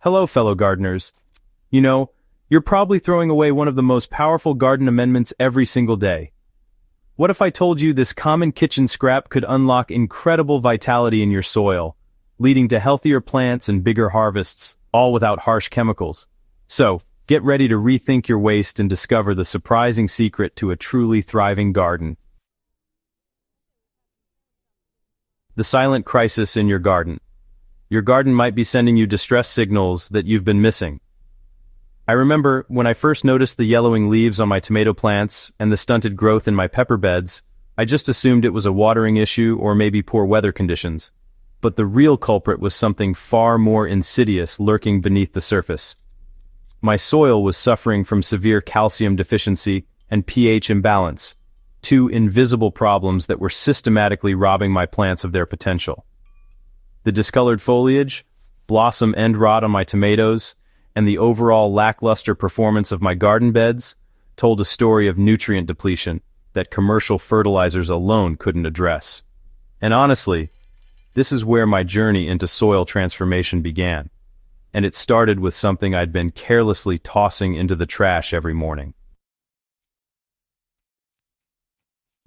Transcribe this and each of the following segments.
Hello, fellow gardeners. You know, you're probably throwing away one of the most powerful garden amendments every single day. What if I told you this common kitchen scrap could unlock incredible vitality in your soil, leading to healthier plants and bigger harvests, all without harsh chemicals? So, get ready to rethink your waste and discover the surprising secret to a truly thriving garden. The silent crisis in your garden. Your garden might be sending you distress signals that you've been missing. I remember when I first noticed the yellowing leaves on my tomato plants and the stunted growth in my pepper beds, I just assumed it was a watering issue or maybe poor weather conditions. But the real culprit was something far more insidious lurking beneath the surface. My soil was suffering from severe calcium deficiency and pH imbalance, two invisible problems that were systematically robbing my plants of their potential. The discolored foliage, blossom end rot on my tomatoes, and the overall lackluster performance of my garden beds told a story of nutrient depletion that commercial fertilizers alone couldn't address. And honestly, this is where my journey into soil transformation began. And it started with something I'd been carelessly tossing into the trash every morning.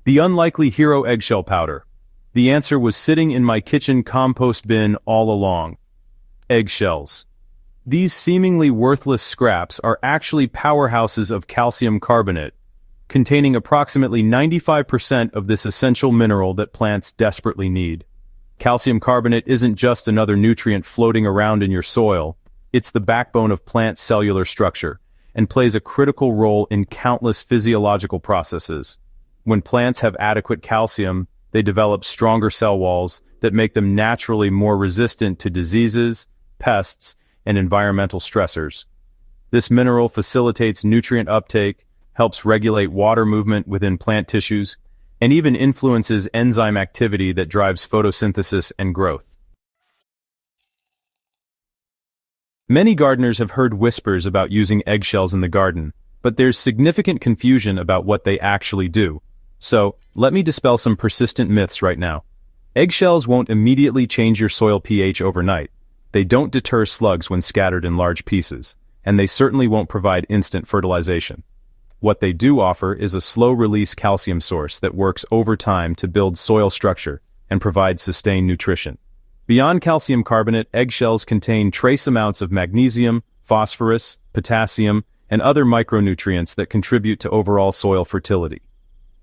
The unlikely hero eggshell powder. The answer was sitting in my kitchen compost bin all along. Eggshells. These seemingly worthless scraps are actually powerhouses of calcium carbonate, containing approximately 95% of this essential mineral that plants desperately need. Calcium carbonate isn't just another nutrient floating around in your soil, it's the backbone of plant cellular structure, and plays a critical role in countless physiological processes. When plants have adequate calcium, they develop stronger cell walls that make them naturally more resistant to diseases, pests, and environmental stressors. This mineral facilitates nutrient uptake, helps regulate water movement within plant tissues, and even influences enzyme activity that drives photosynthesis and growth. Many gardeners have heard whispers about using eggshells in the garden, but there's significant confusion about what they actually do. So, let me dispel some persistent myths right now. Eggshells won't immediately change your soil pH overnight. They don't deter slugs when scattered in large pieces, and they certainly won't provide instant fertilization. What they do offer is a slow-release calcium source that works over time to build soil structure and provide sustained nutrition. Beyond calcium carbonate, eggshells contain trace amounts of magnesium, phosphorus, potassium, and other micronutrients that contribute to overall soil fertility.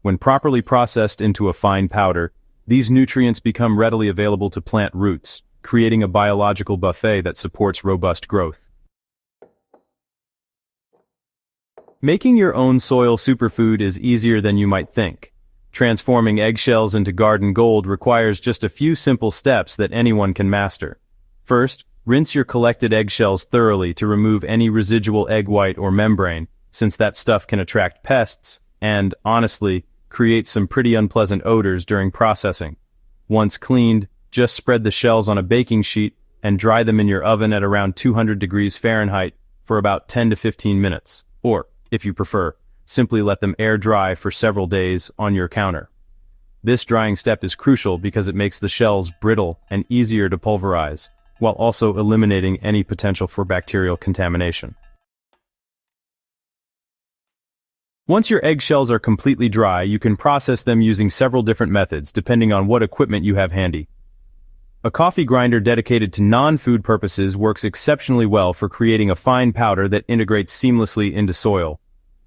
When properly processed into a fine powder, these nutrients become readily available to plant roots, creating a biological buffet that supports robust growth. Making your own soil superfood is easier than you might think. Transforming eggshells into garden gold requires just a few simple steps that anyone can master. First, rinse your collected eggshells thoroughly to remove any residual egg white or membrane, since that stuff can attract pests and, honestly, create some pretty unpleasant odors during processing. Once cleaned, just spread the shells on a baking sheet and dry them in your oven at around 200 degrees Fahrenheit for about 10 to 15 minutes. Or, if you prefer, simply let them air dry for several days on your counter. This drying step is crucial because it makes the shells brittle and easier to pulverize, while also eliminating any potential for bacterial contamination. Once your eggshells are completely dry, you can process them using several different methods depending on what equipment you have handy. A coffee grinder dedicated to non-food purposes works exceptionally well for creating a fine powder that integrates seamlessly into soil.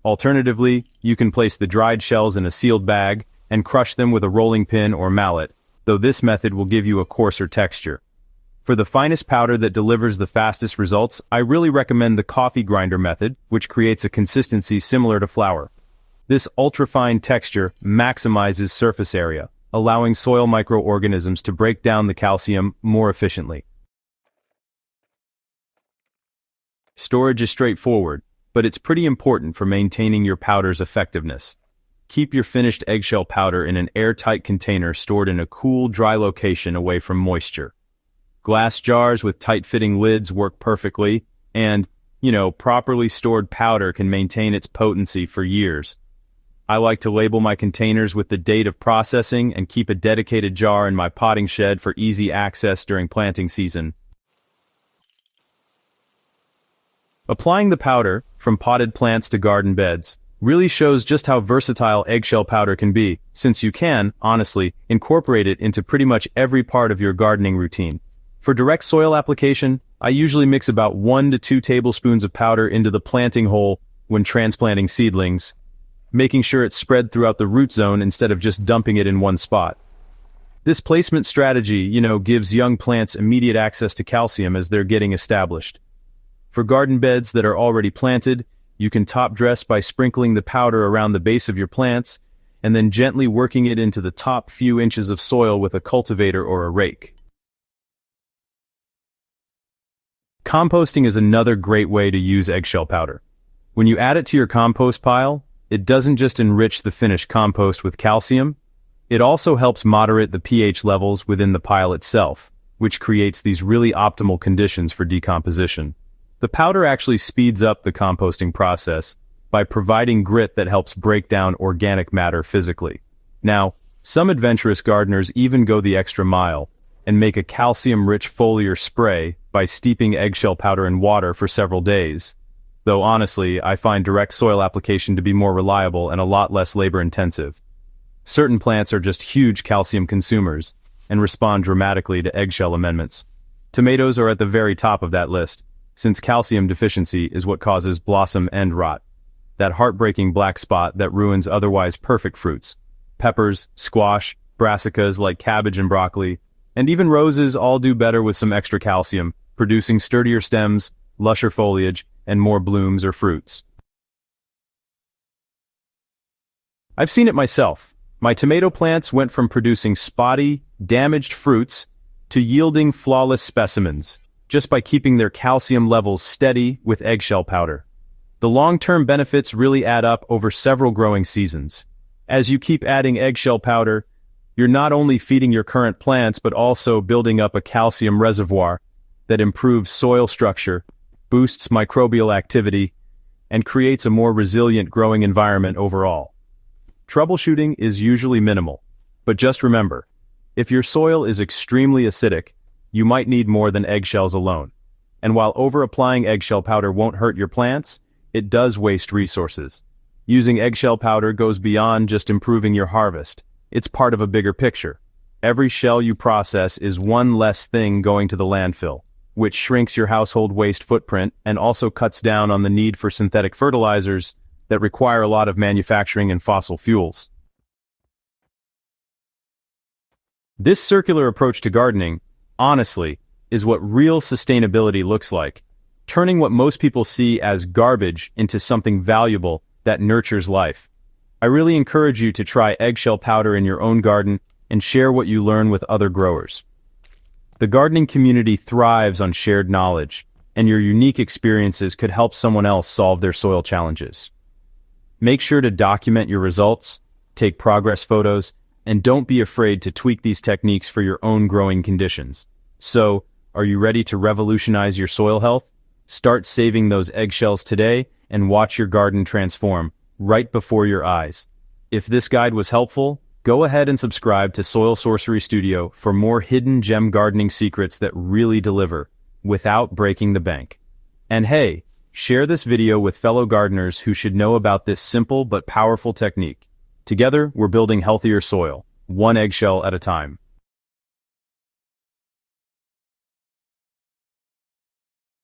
Alternatively, you can place the dried shells in a sealed bag and crush them with a rolling pin or mallet, though this method will give you a coarser texture. For the finest powder that delivers the fastest results, I really recommend the coffee grinder method, which creates a consistency similar to flour. This ultra-fine texture maximizes surface area, allowing soil microorganisms to break down the calcium more efficiently. Storage is straightforward, but it's pretty important for maintaining your powder's effectiveness. Keep your finished eggshell powder in an airtight container stored in a cool, dry location away from moisture. Glass jars with tight-fitting lids work perfectly, and, properly stored powder can maintain its potency for years. I like to label my containers with the date of processing and keep a dedicated jar in my potting shed for easy access during planting season. Applying the powder, from potted plants to garden beds, really shows just how versatile eggshell powder can be, since you can, honestly, incorporate it into pretty much every part of your gardening routine. For direct soil application, I usually mix about 1 to 2 tablespoons of powder into the planting hole when transplanting seedlings, making sure it's spread throughout the root zone instead of just dumping it in one spot. This placement strategy, gives young plants immediate access to calcium as they're getting established. For garden beds that are already planted, you can top dress by sprinkling the powder around the base of your plants and then gently working it into the top few inches of soil with a cultivator or a rake. Composting is another great way to use eggshell powder. When you add it to your compost pile, it doesn't just enrich the finished compost with calcium, it also helps moderate the pH levels within the pile itself, which creates these really optimal conditions for decomposition. The powder actually speeds up the composting process by providing grit that helps break down organic matter physically. Now, some adventurous gardeners even go the extra mile and make a calcium-rich foliar spray by steeping eggshell powder in water for several days. Though honestly, I find direct soil application to be more reliable and a lot less labor-intensive. Certain plants are just huge calcium consumers and respond dramatically to eggshell amendments. Tomatoes are at the very top of that list, since calcium deficiency is what causes blossom end rot, that heartbreaking black spot that ruins otherwise perfect fruits. Peppers, squash, brassicas like cabbage and broccoli, and even roses all do better with some extra calcium, producing sturdier stems, lusher foliage, and more blooms or fruits. I've seen it myself. My tomato plants went from producing spotty, damaged fruits to yielding flawless specimens, just by keeping their calcium levels steady with eggshell powder. The long-term benefits really add up over several growing seasons. As you keep adding eggshell powder, you're not only feeding your current plants but also building up a calcium reservoir that improves soil structure, boosts microbial activity, and creates a more resilient growing environment overall. Troubleshooting is usually minimal, but just remember, if your soil is extremely acidic, you might need more than eggshells alone. And while over-applying eggshell powder won't hurt your plants, it does waste resources. Using eggshell powder goes beyond just improving your harvest. It's part of a bigger picture. Every shell you process is one less thing going to the landfill, which shrinks your household waste footprint and also cuts down on the need for synthetic fertilizers that require a lot of manufacturing and fossil fuels. This circular approach to gardening, honestly, is what real sustainability looks like, turning what most people see as garbage into something valuable that nurtures life. I really encourage you to try eggshell powder in your own garden and share what you learn with other growers. The gardening community thrives on shared knowledge, and your unique experiences could help someone else solve their soil challenges. Make sure to document your results, take progress photos, and don't be afraid to tweak these techniques for your own growing conditions. So, are you ready to revolutionize your soil health? Start saving those eggshells today and watch your garden transform right before your eyes. If this guide was helpful, go ahead and subscribe to Soil Sorcery Studio for more hidden gem gardening secrets that really deliver without breaking the bank. And hey, share this video with fellow gardeners who should know about this simple but powerful technique. Together, we're building healthier soil, one eggshell at a time.